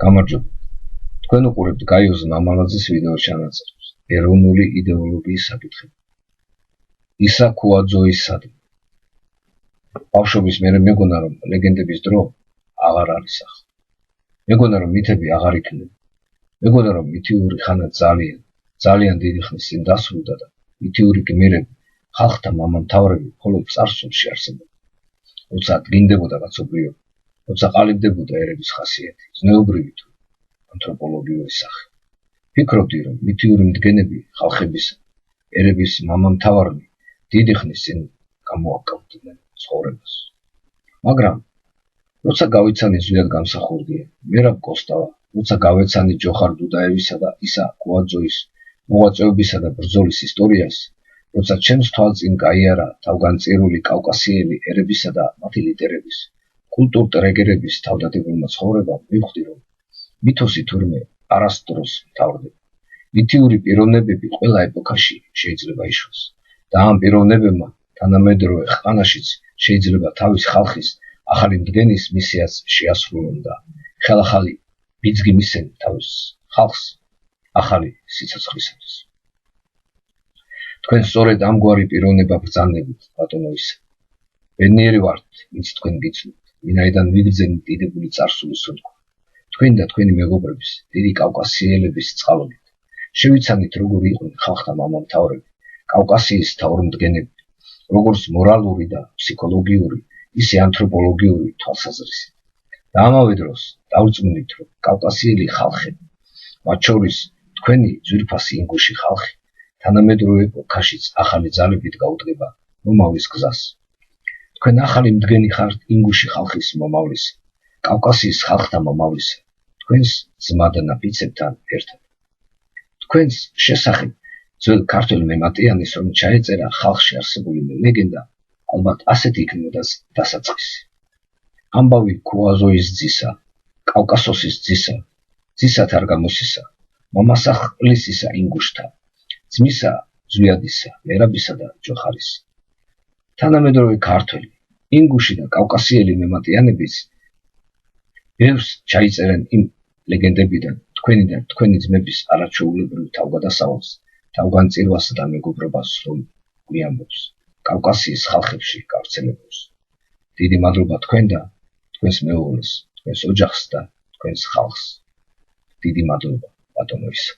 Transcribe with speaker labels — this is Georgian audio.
Speaker 1: გამარჯობა. თქვენ უყურებთ გაიუს მამალაძის ვიდეო ჩანაწერს. ეროვნული იდეოლოგიის საკითხები. ისა ქუაძოის სადმე. ბავშვობის მერე მეგონა რომ ლეგენდების დრო აღარ არის ახლა. მეგონა რომ მითები აღარ იქნება. მეგონა რომ მითიური ხანა ძალიან დიდი ხნის წინ დასრულდა და მითიური გმირები, ხალხთა მამამთავრები მხოლოდ წარსულში არსებობდა. როცა დგინდებოდა კაცობრიობა, როცა ყალიბდებოდა ერების ხასიათი, ზნეობრივი თუ ანთროპოლოგიური სახე. ფიქრობდი რომ მითიური მდგენები ხალხების ერების მამამთავრები დიდი ხნის წინ გამოაკავდნენ ცხოვრებას. მაგრამ როცა გავიცანი ზვიად გამსახურდია, მერაბ კოსტავა, როცა გავეცანი ჯოხარ დუდაევისა და ისა ქუაძოის მოღვაწეობისა და ბრძოლის ისტორიას, როცა ჩემს თვალწინ გაიარა თავგანწირული კავკასიელი ერებისა და მათი ლიდერების, კულტურტრეგერების თავდადებულმა ცხოვრებამ, მივხვდი რომ მითოსი თურმე არასდროს მთავრდება. მითიური პიროვნებები ყველა ეპოქაში შეიძლება იშვას და ამ პიროვნებებმა თანამედროვე ხანაშიც შეიძლება თავის ხალხის ახალი მდგენის მისიას შეასრულონ და ხელახალი ბიძგი მისცენ თავის ხალხს ახალი სიცოცხლისათვის. თქვენ სწორედ ამგვარი პიროვნება ბრძანებით, ბატონო ისა. ბედნიერი ვართ, ვინც თქვენ გიცნობთ, ვინაიდან ვიგრძენით დიდებული წარსულის სუნთქვა. თქვენ და თქვენი მეგობრების, დიდი კავკასიელების წყალობით. შევიცანით როგორი იყვნენ ხალხთა მამამთავრები, კავკასიის თავმდგენები, როგორც მორალური და ფსიქოლოგიური, ისე ანთროპოლოგიური თვალსაზრისით. და ამავე დროს დავწმუნდით, რომ კავკასიელი ხალხები, მათ შორის თქვენი ძვირფასი ინგუში ხალხი, თანამედროვე ეპოქაშიც ახალი ძალებით გაუდგება მომავლის გზას. თქვენ ახალი მდგენი ხართ ინგუში ხალხის მომავლისა, კავკასიის ხალხთა მომავლისა, თქვენს ძმადნაფიცებთან ერთად. თქვენს შესახებ ძველ ქართველ მემატიანის რომ ჩაეწერა ხალხში არსებული ლეგენდა, ალბათ ასეთი იქნებოდა დასაწყისი. ამბავი ქუაზოის ძისა, კავკასოსის ძისა, ძისათ არ გამოსისა, მამასახლისისა ინგუშთა, ძმისა ზვიადისა, მერაბისა და ჯოხარისა. თანამედროვე ქართველი, ინგუში და კავკასიელი მემატიანებიც ბევრს ჩაიწერენ იმ ლეგენდებიდან თქვენი და თქვენი ძმების არაჩვეულებრივ თავგადასავალს, თავგანწირვასა და მეგობრობას სრულ გვიამბობს, კავკასიის ხალხებში გავრცელებულს. დიდი მადლობა თქვენ და თქვენს მეუღლეს, თქვენს ოჯახს და თქვენს ხალხს. დიდი მადლობა, ბატონო ისა.